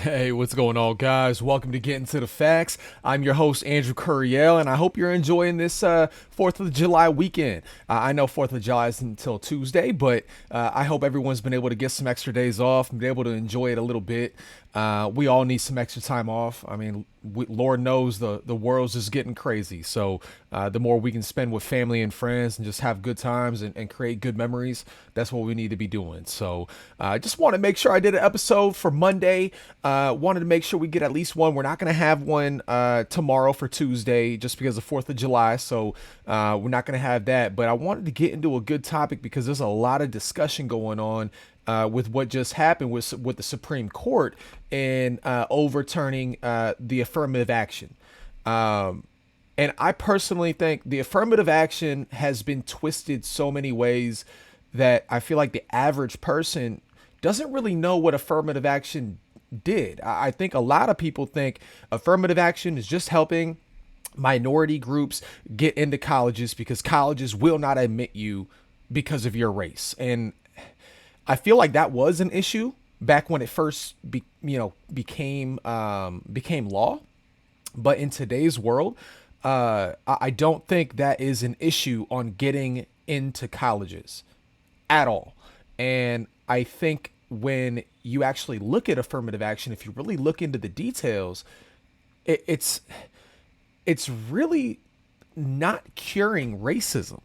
Hey, what's going on, guys? Welcome to Getting to the Facts. I'm your host, Andrew Curiel, and I hope you're enjoying this 4th of July weekend. I know 4th of July isn't until Tuesday, but I hope everyone's been able to get some extra days off and be able to enjoy it a little bit. We all need some extra time off. I mean, Lord knows the world's just getting crazy. So the more we can spend with family and friends and just have good times and create good memories, that's what we need to be doing. So I just want to make sure I did an episode for Monday. Wanted to make sure we get at least one. We're not going to have one tomorrow for Tuesday just because of 4th of July. So we're not going to have that. But I wanted to get into a good topic because there's a lot of discussion going on with what just happened with the Supreme Court and overturning the affirmative action. And I personally think the affirmative action has been twisted so many ways that I feel like the average person doesn't really know what affirmative action did. I think a lot of people think affirmative action is just helping minority groups get into colleges because colleges will not admit you because of your race. And I feel like that was an issue back when it first became law. But in today's world, I don't think that is an issue on getting into colleges at all. And I think when you actually look at affirmative action, if you really look into the details, it's really not curing racism.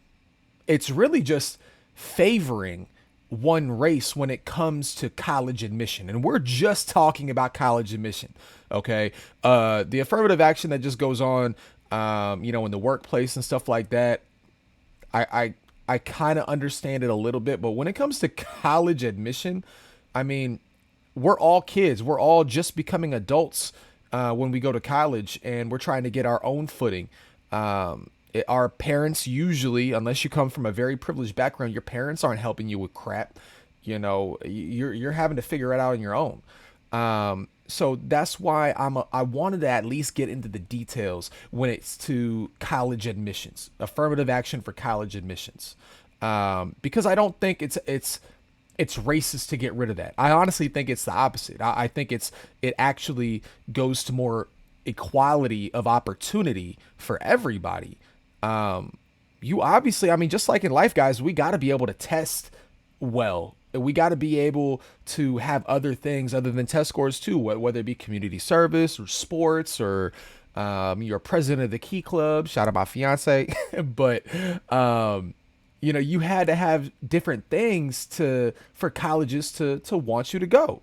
It's really just favoring one race when it comes to college admission. And we're just talking about college admission. Okay. The affirmative action that just goes on, in the workplace and stuff like that. I kind of understand it a little bit, but when it comes to college admission, I mean, we're all kids. We're all just becoming adults when we go to college, and we're trying to get our own footing. Our parents usually, unless you come from a very privileged background, your parents aren't helping you with crap. You're having to figure it out on your own. So that's why I wanted to at least get into the details when it's to college admissions, affirmative action for college admissions, because I don't think it's racist to get rid of that. I honestly think it's the opposite. I think it actually goes to more equality of opportunity for everybody. You obviously, I mean, just like in life, guys, we got to be able to test well. We got to be able to have other things other than test scores too, whether it be community service or sports or you're president of the Key Club. Shout out my fiance, but you had to have different things for colleges to want you to go,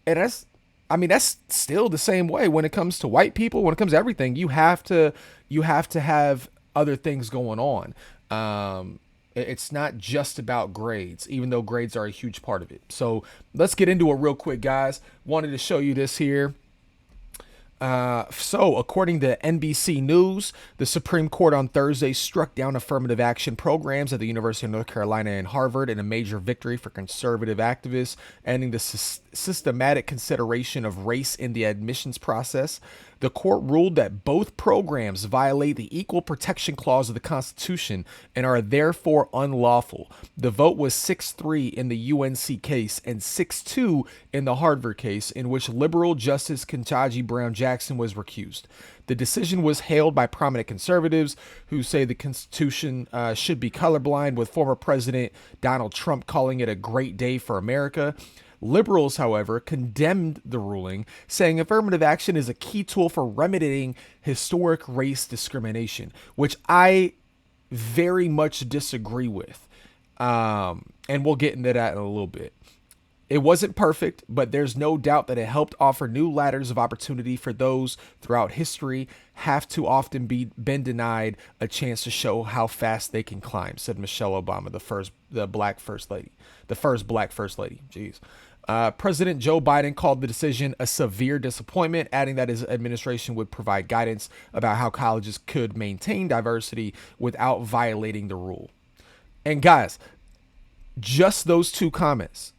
and that's still the same way when it comes to white people. When it comes to everything, you have to have other things going on. It's not just about grades, even though grades are a huge part of it. So let's get into it real quick, guys. Wanted to show you this here. So, according to NBC News, the Supreme Court on Thursday struck down affirmative action programs at the University of North Carolina and Harvard in a major victory for conservative activists, ending the systematic consideration of race in the admissions process. The court ruled that both programs violate the Equal Protection Clause of the Constitution and are therefore unlawful. The vote was 6-3 in the UNC case and 6-2 in the Harvard case, in which liberal Justice Ketanji Brown Jackson was recused. The decision was hailed by prominent conservatives who say the Constitution should be colorblind, with former President Donald Trump calling it a great day for America. Liberals, however, condemned the ruling, saying affirmative action is a key tool for remedying historic race discrimination, which I very much disagree with. And we'll get into that in a little bit. It wasn't perfect, but there's no doubt that it helped offer new ladders of opportunity for those throughout history have too often been denied a chance to show how fast they can climb, said Michelle Obama, the first black first lady. Jeez. President Joe Biden called the decision a severe disappointment, adding that his administration would provide guidance about how colleges could maintain diversity without violating the rule. And guys, just those two comments,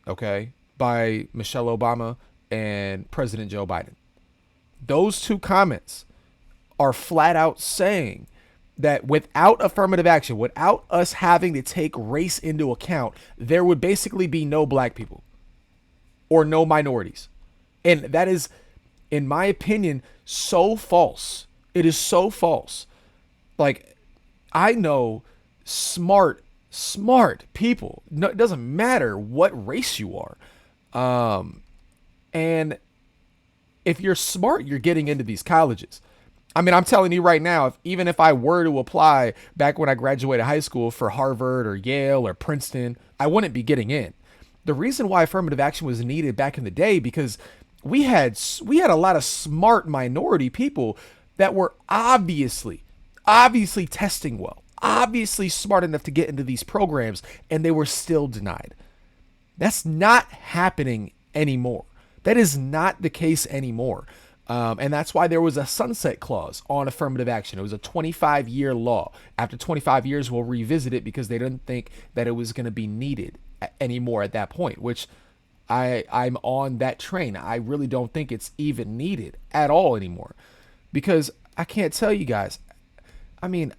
okay, by Michelle Obama and President Joe Biden, those two comments are flat out saying that without affirmative action, without us having to take race into account, there would basically be no black people or no minorities. And that is, in my opinion, so false. It is so false. Like, I know smart people. No, it doesn't matter what race you are. And if you're smart, you're getting into these colleges. I mean, I'm telling you right now, even if I were to apply back when I graduated high school for Harvard or Yale or Princeton, I wouldn't be getting in. The reason why affirmative action was needed back in the day, because we had a lot of smart minority people that were obviously testing well, obviously smart enough to get into these programs, and they were still denied. That's not happening anymore. That is not the case anymore. And that's why there was a sunset clause on affirmative action. It was a 25-year law. After 25 years, we'll revisit it because they didn't think that it was going to be needed anymore at that point, which I'm on that train. I really don't think it's even needed at all anymore, because I can't tell you guys. I mean,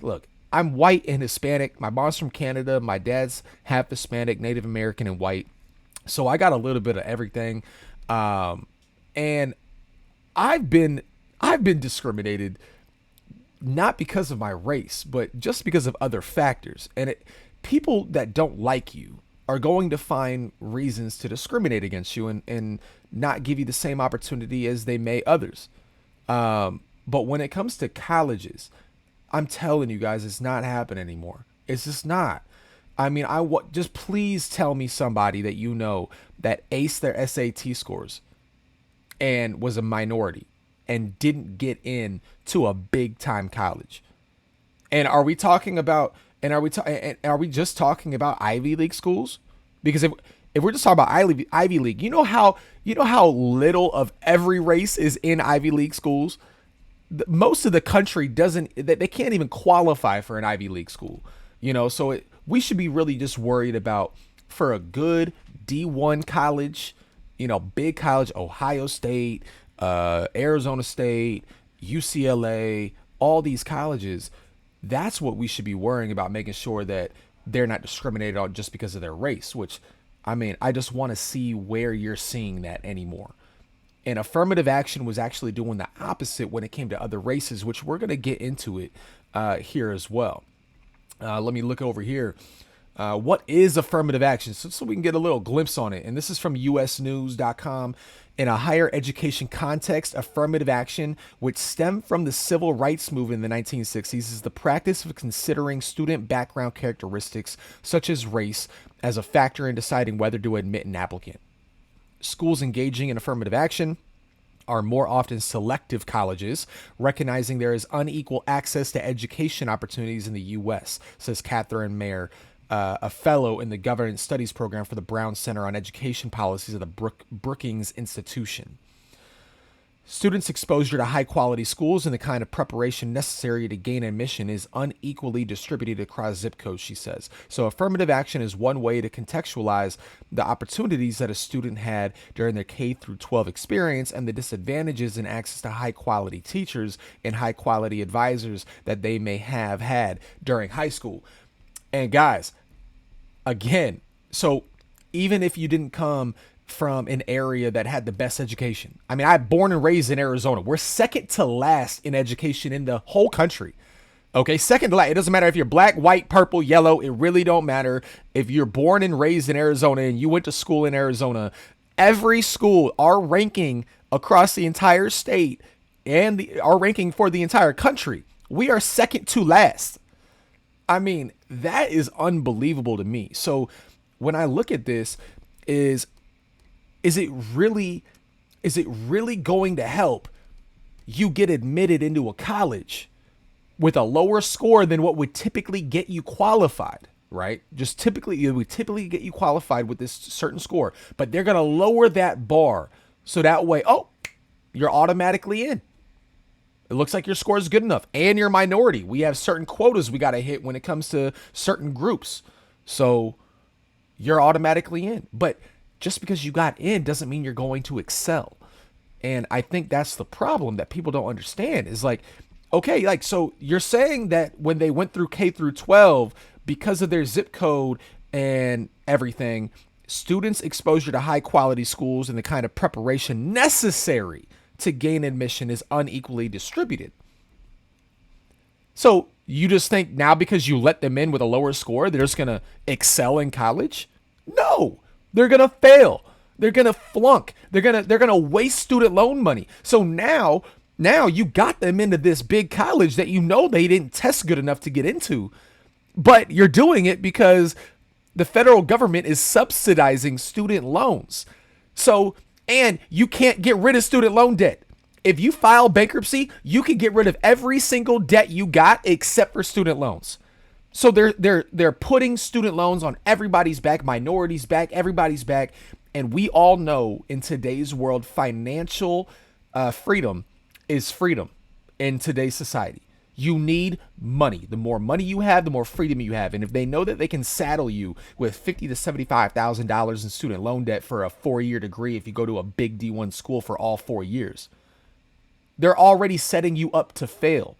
look, I'm white and Hispanic. My mom's from Canada. My dad's half Hispanic, Native American, and white. So I got a little bit of everything. And I've been discriminated, not because of my race, but just because of other factors. And people that don't like you are going to find reasons to discriminate against you, and not give you the same opportunity as they may others. But when it comes to colleges, I'm telling you guys, it's not happening anymore. It's just not. I mean, just please tell me somebody that you know that aced their SAT scores and was a minority and didn't get in to a big time college. And are we just talking about Ivy League schools? Because if we're just talking about Ivy League, you know how little of every race is in Ivy League schools. Most of the country doesn't. They can't even qualify for an Ivy League school. So we should be really just worried about, for a good D1 college, big college, Ohio State, Arizona State, UCLA, all these colleges. That's what we should be worrying about, making sure that they're not discriminated on just because of their race, which, I mean, I just want to see where you're seeing that anymore. And affirmative action was actually doing the opposite when it came to other races, which we're going to get into it here as well. Let me look over here. What is affirmative action? So we can get a little glimpse on it. And this is from usnews.com. In a higher education context, affirmative action, which stemmed from the civil rights movement in the 1960s, is the practice of considering student background characteristics, such as race, as a factor in deciding whether to admit an applicant. Schools engaging in affirmative action are more often selective colleges, recognizing there is unequal access to education opportunities in the U.S., says Catherine Mayer, a fellow in the Governance Studies program for the Brown Center on Education Policies of the Brookings Institution. Students' exposure to high-quality schools and the kind of preparation necessary to gain admission is unequally distributed across zip codes, she says. So affirmative action is one way to contextualize the opportunities that a student had during their K through 12 experience and the disadvantages in access to high-quality teachers and high-quality advisors that they may have had during high school. And guys, again, so even if you didn't come from an area that had the best education. I mean, I'm born and raised in Arizona. We're second to last in education in the whole country. Okay, second to last. It doesn't matter if you're black, white, purple, yellow. It really don't matter. If you're born and raised in Arizona and you went to school in Arizona, every school, our ranking across the entire state and our ranking for the entire country, we are second to last. I mean, that is unbelievable to me. So when I look at this, is it really going to help you get admitted into a college with a lower score than what would typically get you qualified, right? It would typically get you qualified with this certain score, but they're going to lower that bar so that way, you're automatically in. It looks like your score is good enough and you're a minority. We have certain quotas we got to hit when it comes to certain groups. So you're automatically in. But just because you got in doesn't mean you're going to excel. And I think that's the problem that people don't understand is like, okay, like, so you're saying that when they went through K through 12, because of their zip code and everything, students' exposure to high quality schools and the kind of preparation necessary to gain admission is unequally distributed. So you just think now because you let them in with a lower score, they're just going to excel in college? No, they're going to fail. They're going to flunk. They're going to waste student loan money. So now you got them into this big college that you know they didn't test good enough to get into, but you're doing it because the federal government is subsidizing student loans. So, and you can't get rid of student loan debt. If you file bankruptcy, you can get rid of every single debt you got except for student loans. So they're putting student loans on everybody's back, minorities' back, everybody's back. And we all know in today's world, financial freedom is freedom in today's society. You need money. The more money you have, the more freedom you have. And if they know that they can saddle you with $50,000 to $75,000 in student loan debt for a 4-year degree if you go to a big D1 school for all 4 years, they're already setting you up to fail.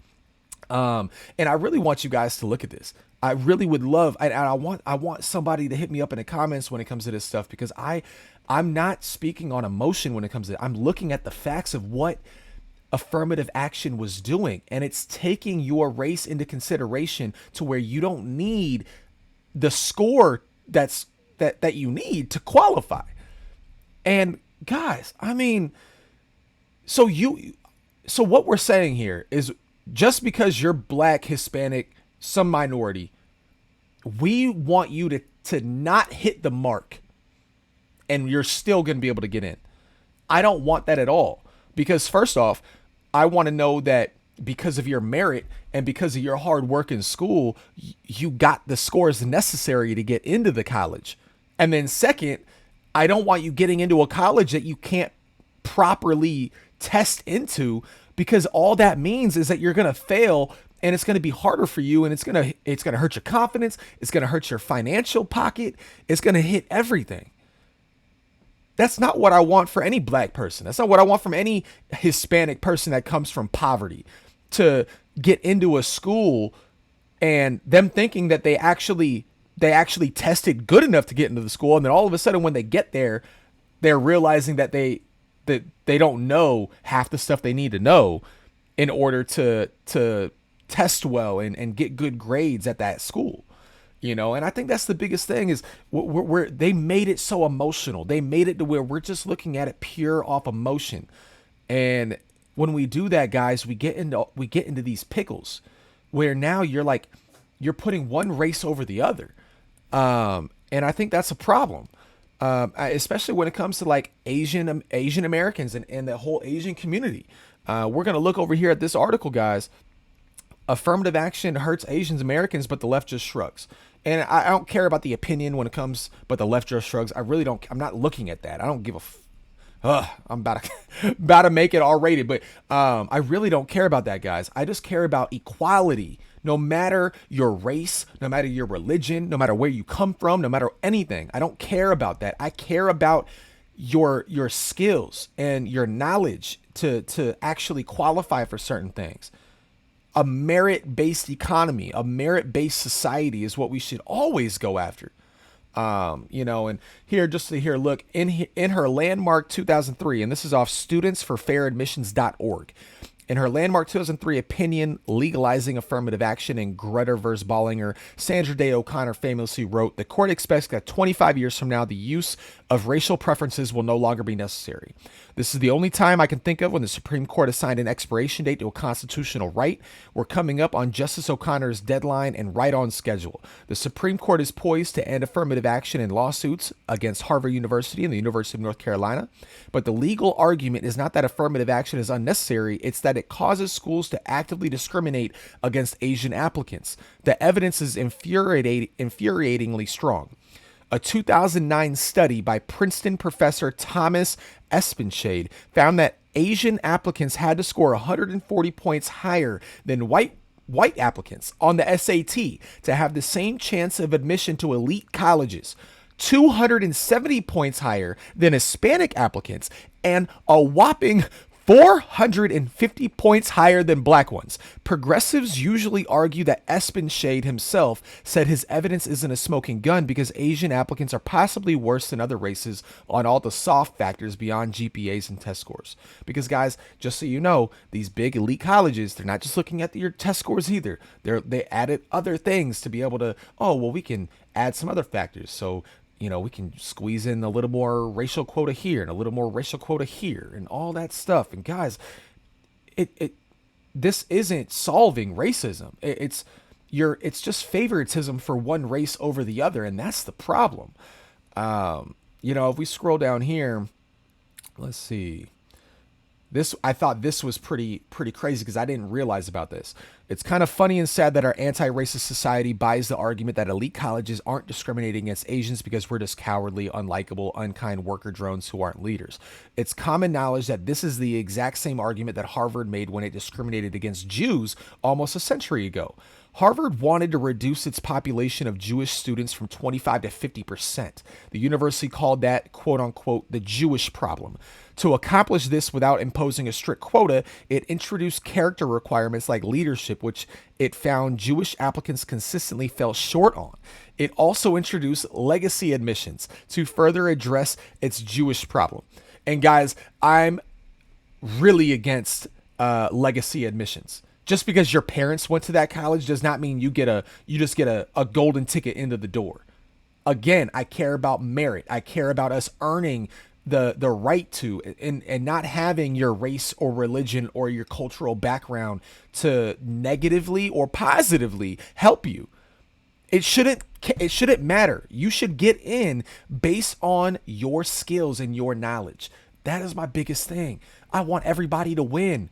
And I really want you guys to look at this. I really would love, and I want somebody to hit me up in the comments when it comes to this stuff, because I'm not speaking on emotion when it comes to it. I'm looking at the facts of what affirmative action was doing, and it's taking your race into consideration to where you don't need the score that you need to qualify. And guys, I mean, so what we're saying here is, just because you're black, Hispanic, some minority, we want you to not hit the mark and you're still going to be able to get in. I don't want that at all, because first off, I want to know that because of your merit and because of your hard work in school, you got the scores necessary to get into the college. And then second, I don't want you getting into a college that you can't properly test into, because all that means is that you're going to fail, and it's going to be harder for you, and it's going to hurt your confidence. It's going to hurt your financial pocket. It's going to hit everything. That's not what I want for any black person. That's not what I want from any Hispanic person that comes from poverty, to get into a school and them thinking that they actually tested good enough to get into the school. And then all of a sudden when they get there, they're realizing that they don't know half the stuff they need to know in order to test well and get good grades at that school. You know, and I think that's the biggest thing is they made it so emotional. They made it to where we're just looking at it pure off emotion. And when we do that, guys, we get into these pickles where now you're putting one race over the other. And I think that's a problem. Especially when it comes to like Asian Americans and the whole Asian community. We're going to look over here at this article, guys. Affirmative action hurts Asian Americans, but the left just shrugs. And I don't care about the opinion when it comes, but the left just shrugs. I really don't. I'm not looking at that. I don't give I'm about to make it R-rated, but I really don't care about that, guys. I just care about equality. No matter your race, no matter your religion, no matter where you come from, no matter anything. I don't care about that. I care about your skills and your knowledge to actually qualify for certain things. A merit-based economy, a merit-based society is what we should always go after. And look, in her landmark 2003, and this is off studentsforfairadmissions.org. In her landmark 2003 opinion legalizing affirmative action in Grutter versus Bollinger, Sandra Day O'Connor famously wrote, "The court expects that 25 years from now, the use of racial preferences will no longer be necessary. This is the only time I can think of when the Supreme Court assigned an expiration date to a constitutional right. We're coming up on Justice O'Connor's deadline and right on schedule. The Supreme Court is poised to end affirmative action in lawsuits against Harvard University and the University of North Carolina. But the legal argument is not that affirmative action is unnecessary, it's that it causes schools to actively discriminate against Asian applicants. The evidence is infuriatingly strong. A 2009 study by Princeton professor Thomas Espenshade found that Asian applicants had to score 140 points higher than white applicants on the SAT to have the same chance of admission to elite colleges, 270 points higher than Hispanic applicants, and a whopping 450 points higher than black ones. Progressives usually argue that Espenshade himself said his evidence isn't a smoking gun because Asian applicants are possibly worse than other races on all the soft factors beyond GPAs and test scores. Because guys, just so you know, these big elite colleges, they're not just looking at your test scores either. They added other things to be able to, oh, well, we can add some other factors. So we can squeeze in a little more racial quota here and a little more racial quota here and all that stuff. And guys, this isn't solving racism. It's just favoritism for one race over the other, and that's the problem. If we scroll down here, let's see. I thought this was pretty crazy because I didn't realize about this. It's kind of funny and sad that our anti-racist society buys the argument that elite colleges aren't discriminating against Asians because we're just cowardly, unlikable, unkind worker drones who aren't leaders. It's common knowledge that this is the exact same argument that Harvard made when it discriminated against Jews almost a century ago. Harvard wanted to reduce its population of Jewish students from 25 to 50%. The university called that, quote unquote, the Jewish problem. To accomplish this without imposing a strict quota, it introduced character requirements like leadership, which it found Jewish applicants consistently fell short on. It also introduced legacy admissions to further address its Jewish problem. And guys, I'm really against legacy admissions. Just because your parents went to that college does not mean you just get a golden ticket into the door. Again, I care about merit. I care about us earning the right to and not having your race or religion or your cultural background to negatively or positively help you. It shouldn't matter. You should get in based on your skills and your knowledge. That is my biggest thing. I want everybody to win.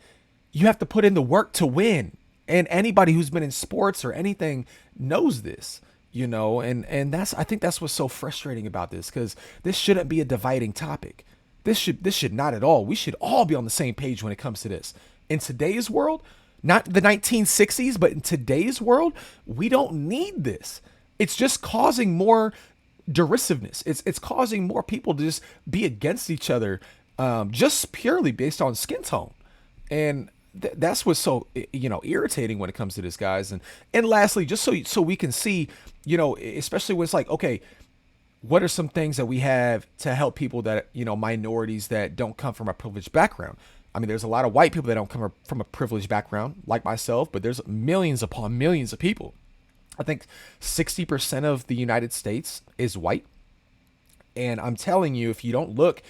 You have to put in the work to win. And anybody who's been in sports or anything knows this, and I think that's what's so frustrating about this, because this shouldn't be a dividing topic. This should not at all. We should all be on the same page when it comes to this. In today's world, not the 1960s, but in today's world, we don't need this. It's just causing more derisiveness. It's causing more people to just be against each other, just purely based on skin tone. And that's what's so irritating when it comes to this, guys. And lastly, just so we can see, especially when it's like, okay, what are some things that we have to help people that minorities that don't come from a privileged background? I mean, there's a lot of white people that don't come from a privileged background, like myself, but there's millions upon millions of people. I think 60% of the United States is white, and I'm telling you, if you don't look.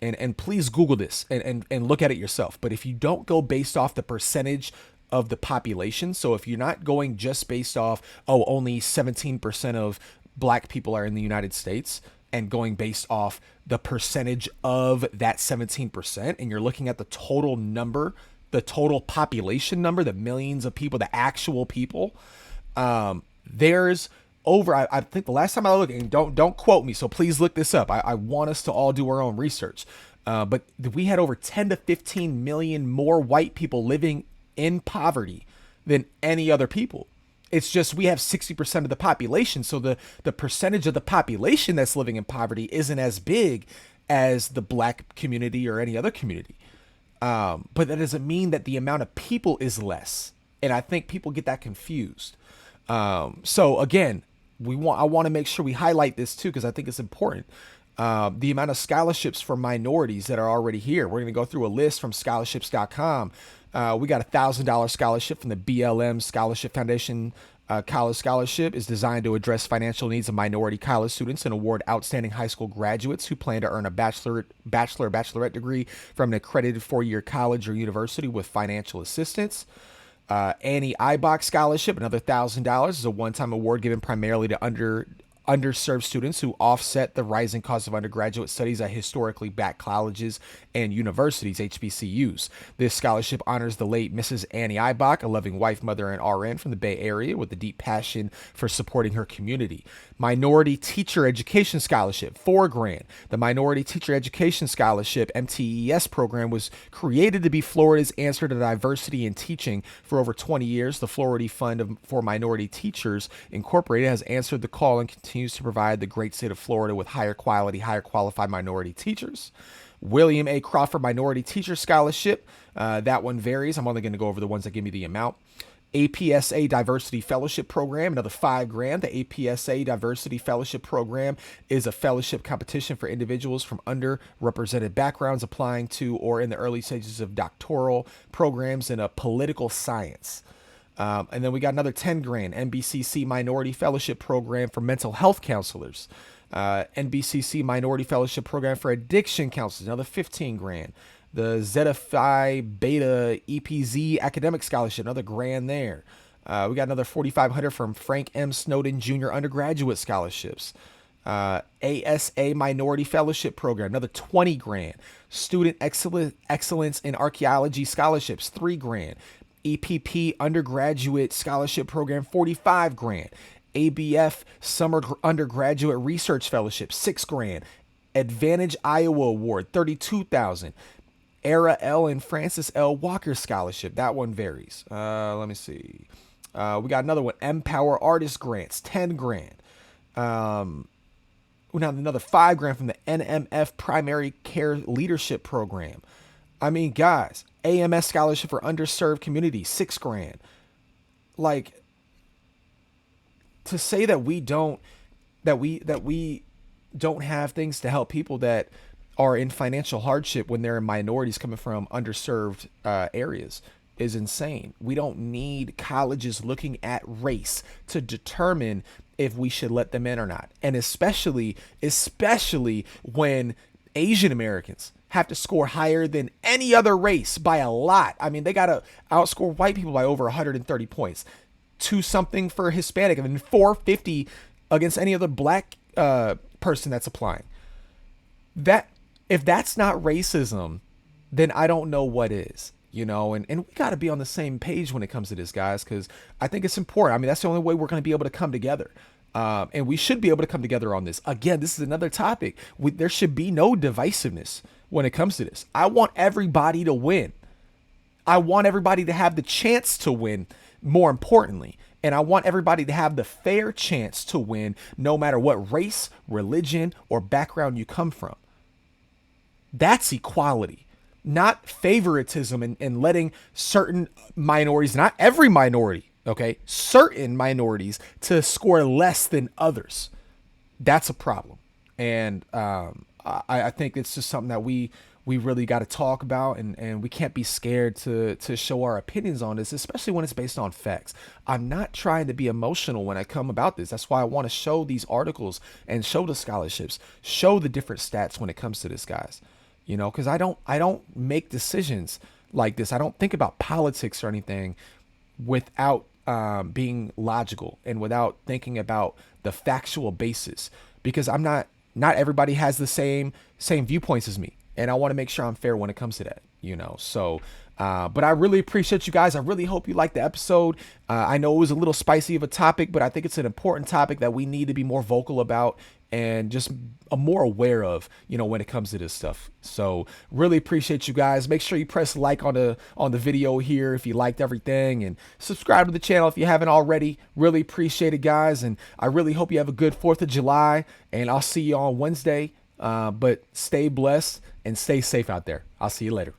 And please Google this and look at it yourself. But if you don't go based off the percentage of the population, so if you're not going just based off, only 17% of black people are in the United States, and going based off the percentage of that 17%, and you're looking at the total number, the total population number, the millions of people, the actual people, there's over, I think the last time I looked, and don't quote me, so please look this up. I want us to all do our own research. But we had over 10 to 15 million more white people living in poverty than any other people. It's just we have 60% of the population, so the percentage of the population that's living in poverty isn't as big as the black community or any other community. But that doesn't mean that the amount of people is less. And I think people get that confused. So again, I want to make sure we highlight this too, because I think it's important. The amount of scholarships for minorities that are already here. We're going to go through a list from scholarships.com. We got $1,000 scholarship from the BLM Scholarship Foundation. College scholarship is designed to address financial needs of minority college students and award outstanding high school graduates who plan to earn a bachelor or bachelorette degree from an accredited 4-year college or university with financial assistance. Annie Ibach Scholarship, another $1,000, is a one-time award given primarily to underserved students who offset the rising cost of undergraduate studies at historically black colleges and universities, HBCUs. This scholarship honors the late Mrs. Annie Ibach, a loving wife, mother, and RN from the Bay Area with a deep passion for supporting her community. Minority Teacher Education Scholarship, $4,000. The Minority Teacher Education Scholarship, MTES program, was created to be Florida's answer to diversity in teaching. For over 20 years, the Florida Fund for Minority Teachers Incorporated has answered the call and continues continues to provide the great state of Florida with higher quality, higher qualified minority teachers. William A. Crawford Minority Teacher Scholarship. That one varies. I'm only going to go over the ones that give me the amount. APSA Diversity Fellowship Program, another $5,000. The APSA Diversity Fellowship Program is a fellowship competition for individuals from underrepresented backgrounds applying to or in the early stages of doctoral programs in a political science. And then we got another $10,000 NBCC Minority Fellowship Program for mental health counselors. NBCC Minority Fellowship Program for addiction counselors, another $15,000. The Zeta Phi Beta EPZ Academic Scholarship, another $1,000 there. We got another $4,500 from Frank M. Snowden Jr. Undergraduate Scholarships. ASA Minority Fellowship Program, another $20,000. Student Excellence in Archaeology Scholarships, $3,000. EPP Undergraduate Scholarship Program, $45,000. ABF Summer Undergraduate Research Fellowship, $6,000. Advantage Iowa Award, $32,000. Era L and Francis L. Walker Scholarship. That one varies. Let me see. We got another one. Empower Artist Grants, $10,000. We have another $5,000 from the NMF Primary Care Leadership Program. I mean, guys, AMS Scholarship for Underserved Communities, $6,000. Like, to say that we don't have things to help people that are in financial hardship when they're minorities coming from underserved areas is insane. We don't need colleges looking at race to determine if we should let them in or not. And especially when Asian Americans have to score higher than any other race by a lot. I mean, they got to outscore white people by over 130 points. 2 something for Hispanic, and then 450 against any other black person that's applying. That, if that's not racism, then I don't know what is, and we got to be on the same page when it comes to this, guys, because I think it's important. I mean, that's the only way we're going to be able to come together. And we should be able to come together on this. Again, this is another topic. There should be no divisiveness when it comes to this. I want everybody to win. I want everybody to have the chance to win, more importantly. And I want everybody to have the fair chance to win, no matter what race, religion, or background you come from. That's equality, not favoritism and letting certain minorities, not every minority, okay, certain minorities to score less than others. That's a problem. And I think it's just something that we really got to talk about, and we can't be scared to show our opinions on this, especially when it's based on facts. I'm not trying to be emotional when I come about this. That's why I want to show these articles and show the scholarships, show the different stats when it comes to this, guys. Because I don't make decisions like this. I don't think about politics or anything without being logical and without thinking about the factual basis, because not everybody has the same viewpoints as me. And I want to make sure I'm fair when it comes to that, So, but I really appreciate you guys. I really hope you liked the episode. I know it was a little spicy of a topic, but I think it's an important topic that we need to be more vocal about and just more aware of, when it comes to this stuff. So really appreciate you guys. Make sure you press like on the video here if you liked everything, and subscribe to the channel if you haven't already. Really appreciate it, guys. And I really hope you have a good 4th of July, and I'll see you on Wednesday. But stay blessed and stay safe out there. I'll see you later.